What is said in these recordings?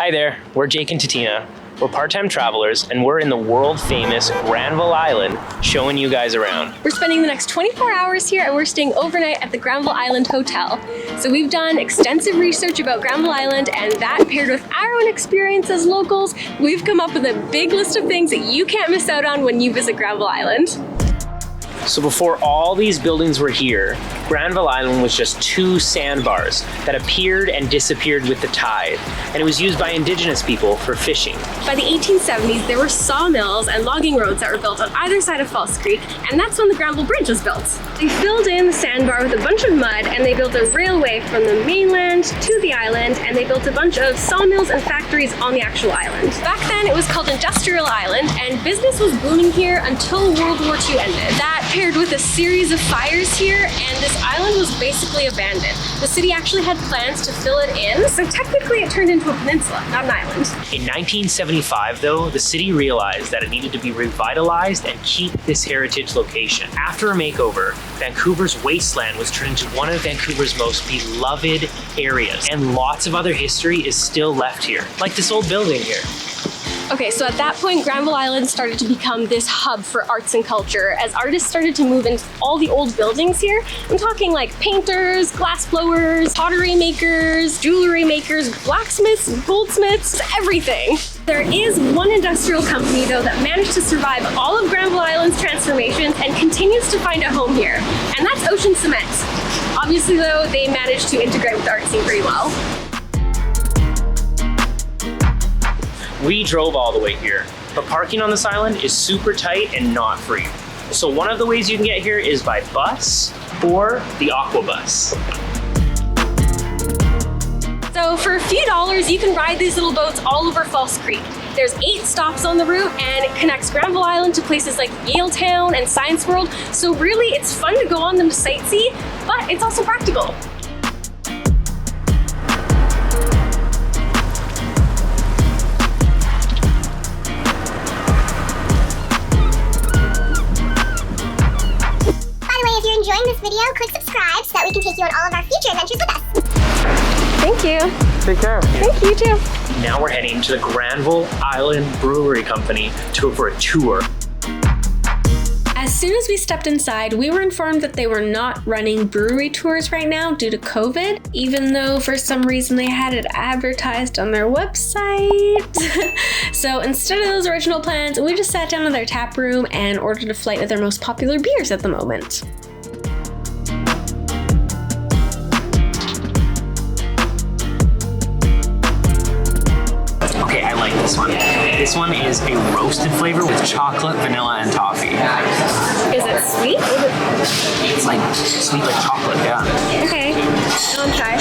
Hi there, we're Jake and Tatina. We're part-time travelers, and we're in the world-famous Granville Island, showing you guys around. We're spending the next 24 hours here, and we're staying overnight at the Granville Island Hotel. So we've done extensive research about Granville Island, and that paired with our own experience as locals, we've come up with a big list of things that you can't miss out on when you visit Granville Island. So before all these buildings were here, Granville Island was just 2 sandbars that appeared and disappeared with the tide, and it was used by indigenous people for fishing. By the 1870s, there were sawmills and logging roads that were built on either side of False Creek, and that's when the Granville Bridge was built. They filled in the sandbar with a bunch of mud, and they built a railway from the mainland to the island, and they built a bunch of sawmills and factories on the actual island. Back then, it was called Industrial Island, and business was booming here until World War II ended. That paired with a series of fires here, and this island was basically abandoned. The city actually had plans to fill it in, so technically it turned into a peninsula, not an island. In 1975, though, the city realized that it needed to be revitalized and keep this heritage location. After a makeover, Vancouver's wasteland was turned into one of Vancouver's most beloved areas, and lots of other history is still left here, like this old building here. Okay, so at that point, Granville Island started to become this hub for arts and culture as artists started to move into all the old buildings here. I'm talking like painters, glass blowers, pottery makers, jewelry makers, blacksmiths, goldsmiths, everything. There is one industrial company though that managed to survive all of Granville Island's transformations and continues to find a home here, and that's Ocean Cement. Obviously though, they managed to integrate with the art scene pretty well. We drove all the way here, but parking on this island is super tight and not free. So one of the ways you can get here is by bus or the AQUABUS. So for a few dollars, you can ride these little boats all over False Creek. There's 8 stops on the route, and it connects Granville Island to places like Yaletown and Science World. So really, it's fun to go on them to sightsee, but it's also practical. Enjoying this video, click subscribe so that we can take you on all of our future adventures with us. Thank you. Take care. Thank you too. Now we're heading to the Granville Island Brewery Company for a tour. As soon as we stepped inside, we were informed that they were not running brewery tours right now due to COVID, even though for some reason they had it advertised on their website. So instead of those original plans, we just sat down in their tap room and ordered a flight of their most popular beers at the moment. Okay, I like this one. This one is a roasted flavor with chocolate, vanilla, and toffee. Is it sweet? It's like sweet like chocolate, yeah. Okay, I'll try.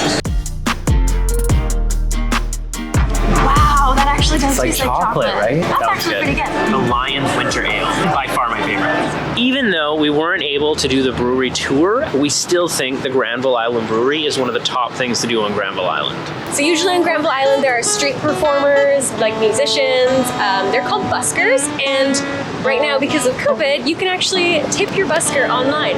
Wow, that actually does taste like chocolate. Right? That's actually pretty good. The Lion's Winter Ale, by far my favorite. Even though we weren't able to do the brewery tour, we still think the Granville Island Brewery is one of the top things to do on Granville Island. So usually on Granville Island there are street performers, like musicians, they're called buskers, and right now because of COVID, you can actually tip your busker online.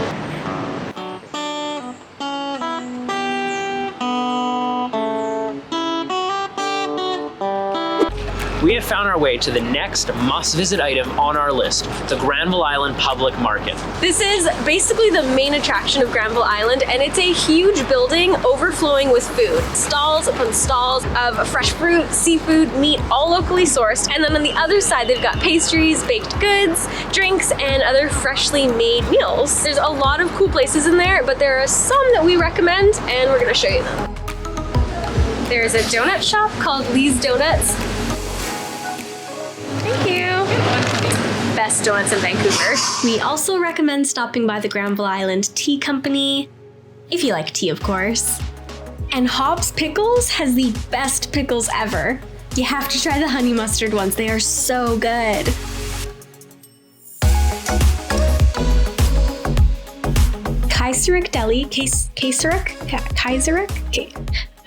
We have found our way to the next must-visit item on our list, the Granville Island Public Market. This is basically the main attraction of Granville Island, and it's a huge building overflowing with food. Stalls upon stalls of fresh fruit, seafood, meat, all locally sourced, and then on the other side they've got pastries, baked goods, drinks, and other freshly made meals. There's a lot of cool places in there, but there are some that we recommend, and we're gonna show you them. There's a donut shop called Lee's Donuts. Thank you. Best donuts in Vancouver. We also recommend stopping by the Granville Island Tea Company, if you like tea, of course. And Hobbs Pickles has the best pickles ever. You have to try the honey mustard ones. They are so good. Kaisereck Deli, Kaisereck? Okay.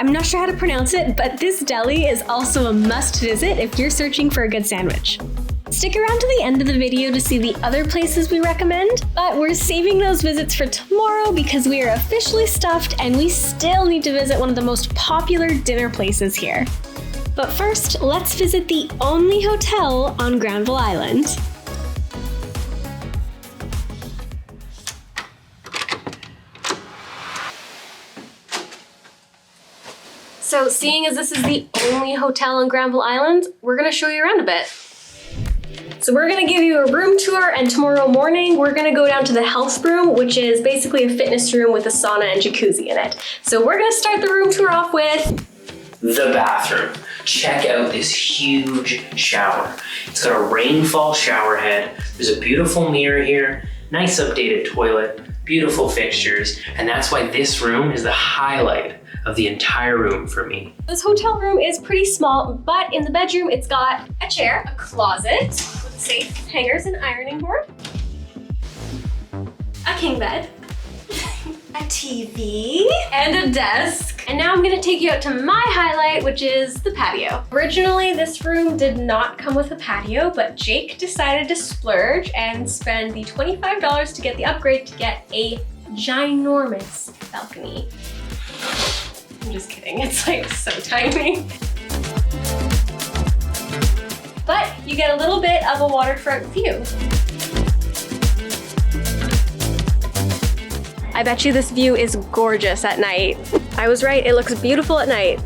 I'm not sure how to pronounce it, but this deli is also a must visit if you're searching for a good sandwich. Stick around to the end of the video to see the other places we recommend, but we're saving those visits for tomorrow because we are officially stuffed and we still need to visit one of the most popular dinner places here. But first, let's visit the only hotel on Granville Island. So seeing as this is the only hotel on Granville Island, we're gonna show you around a bit. So we're gonna give you a room tour, and tomorrow morning we're gonna go down to the health room, which is basically a fitness room with a sauna and jacuzzi in it. So we're gonna start the room tour off with The bathroom. Check out this huge shower. It's got a rainfall shower head. There's a beautiful mirror here, nice updated toilet, beautiful fixtures, and that's why this room is the highlight of the entire room for me. This hotel room is pretty small, but in the bedroom it's got a chair, a closet with safe hangers and ironing board, a king bed, a TV, and a desk. And now I'm gonna take you out to my highlight, which is the patio. Originally, this room did not come with a patio, but Jake decided to splurge and spend the $25 to get the upgrade to get a ginormous balcony. I'm just kidding, it's like so tiny. But you get a little bit of a waterfront view. I bet you this view is gorgeous at night. I was right, it looks beautiful at night.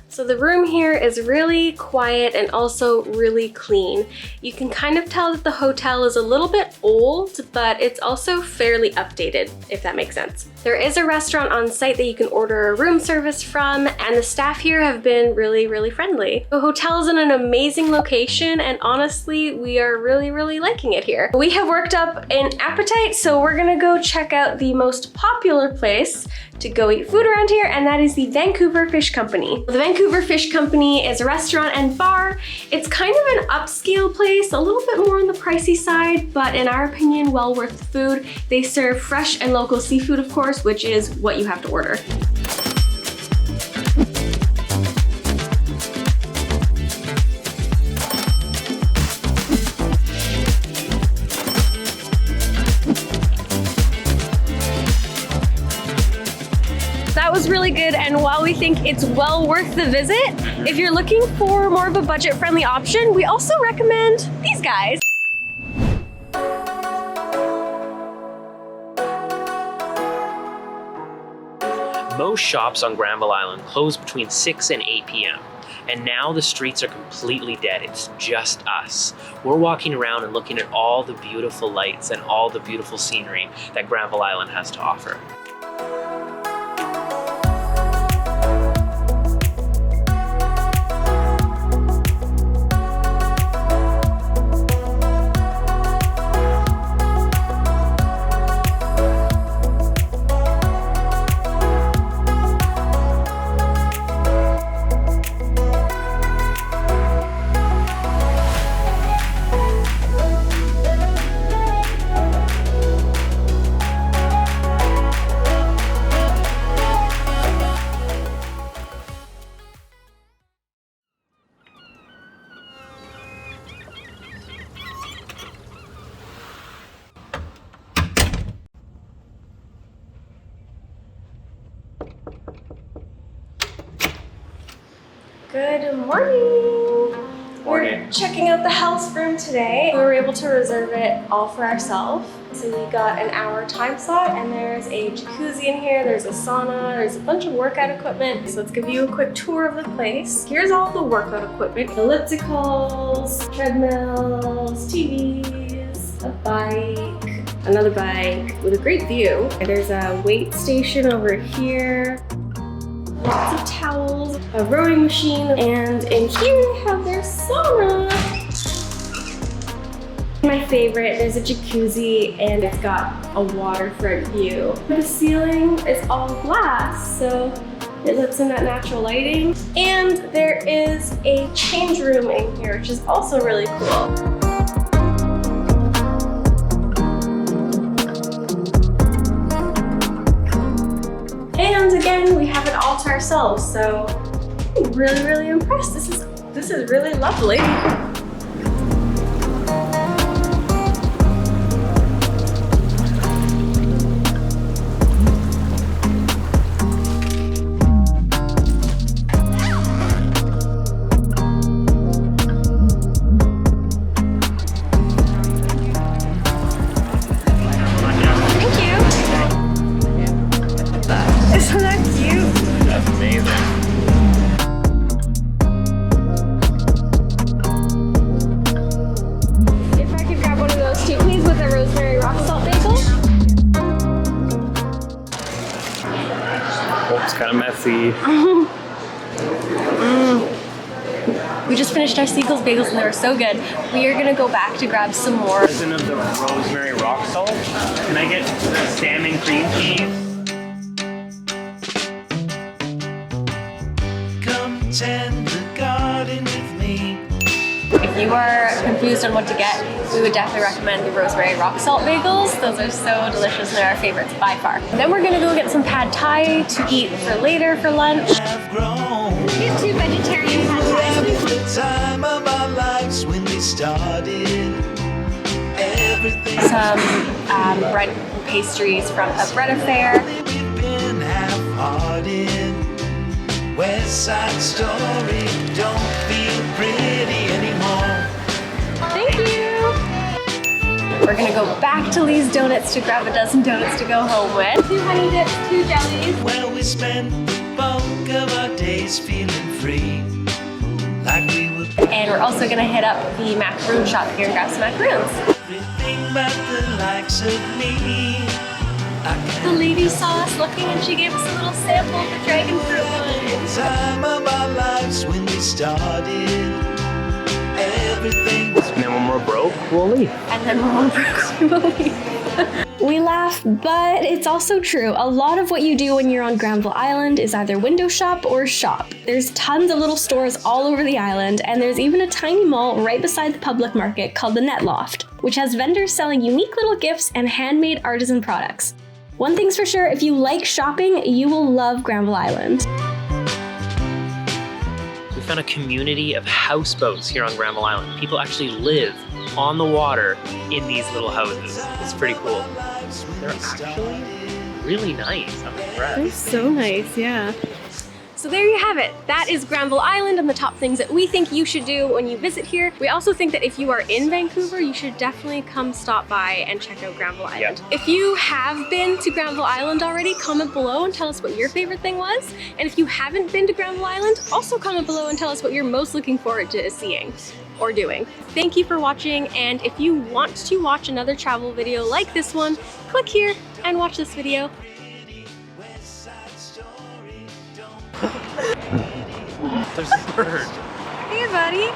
So the room here is really quiet and also really clean. You can kind of tell that the hotel is a little bit old, but it's also fairly updated, if that makes sense. There is a restaurant on site that you can order a room service from, and the staff here have been really, really friendly. The hotel is in an amazing location, and honestly, we are really, really liking it here. We have worked up an appetite, so we're gonna go check out the most popular place to go eat food around here, and that is the Vancouver Fish Company. The Vancouver Fish Company is a restaurant and bar. It's kind of an upscale place, a little bit more on the pricey side, but in our opinion, well worth the food. They serve fresh and local seafood, of course, which is what you have to order. That was really good, and while we think it's well worth the visit, if you're looking for more of a budget-friendly option, we also recommend these guys. Most shops on Granville Island close between 6 and 8 p.m. And now the streets are completely dead. It's just us. We're walking around and looking at all the beautiful lights and all the beautiful scenery that Granville Island has to offer. Good morning. Morning. We're checking out the health room today. We were able to reserve it all for ourselves. So we got an hour time slot, and there's a jacuzzi in here, there's a sauna, there's a bunch of workout equipment. So let's give you a quick tour of the place. Here's all the workout equipment: ellipticals, treadmills, TVs, a bike, another bike with a great view. There's a weight station over here. Lots of towels, a rowing machine, and in here they have their sauna. My favorite, there's a jacuzzi and it's got a waterfront view. The ceiling is all glass, so it lets in that natural lighting. And there is a change room in here, which is also really cool. And again, we have it all to ourselves, so I'm really, really impressed. This is really lovely. We just finished our Seigel's bagels and they were so good. We are gonna go back to grab some more. Dozen of the rosemary rock salt. Can I get salmon cream cheese? Come tend the garden with me. If you are confused on what to get, we would definitely recommend the rosemary rock salt bagels. Those are so delicious and they're our favorites by far. Then we're gonna go get some pad thai to eat for later for lunch. Have grown. Get 2 vegetarian pad The time of our lives when we started. Everything. Some bread pastries from a bread affair. We've been half-hearted. West Side Story don't feel pretty anymore. Thank you. We're gonna go back to Lee's Donuts to grab a dozen donuts to go home with. 2 honey dips, 2 jellies. Well, we spent the bulk of our days feeling free. Like we were And we're also gonna hit up the macaroon shop here and grab some macaroons. everything but the likes of me. I The can't lady saw us looking and she gave us a little sample of the dragon fruit one. time of our lives when we started. Everything was And then when we're broke, we'll leave. And then we're all broke, we will leave. We laugh, but it's also true. A lot of what you do when you're on Granville Island is either window shop or shop. There's tons of little stores all over the island, and there's even a tiny mall right beside the public market called the Net Loft, which has vendors selling unique little gifts and handmade artisan products. One thing's for sure, if you like shopping, you will love Granville Island. We found a community of houseboats here on Granville Island. People actually live on the water in these little houses. It's pretty cool. They're actually really nice. I'm impressed. So nice, yeah. So there you have it. That is Granville Island and the top things that we think you should do when you visit here. We also think that if you are in Vancouver, you should definitely come stop by and check out Granville Island. Yep. If you have been to Granville Island already, comment below and tell us what your favorite thing was. And if you haven't been to Granville Island, also comment below and tell us what you're most looking forward to seeing or doing. Thank you for watching, and if you want to watch another travel video like this one, click here and watch this video. There's a bird. Hey buddy.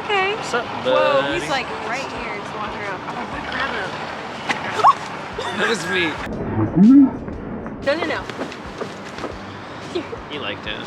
Okay. What's up, Whoa, buddy? he's like right here, just walking around. Oh, grab him. That was me. No, no, no. You liked it.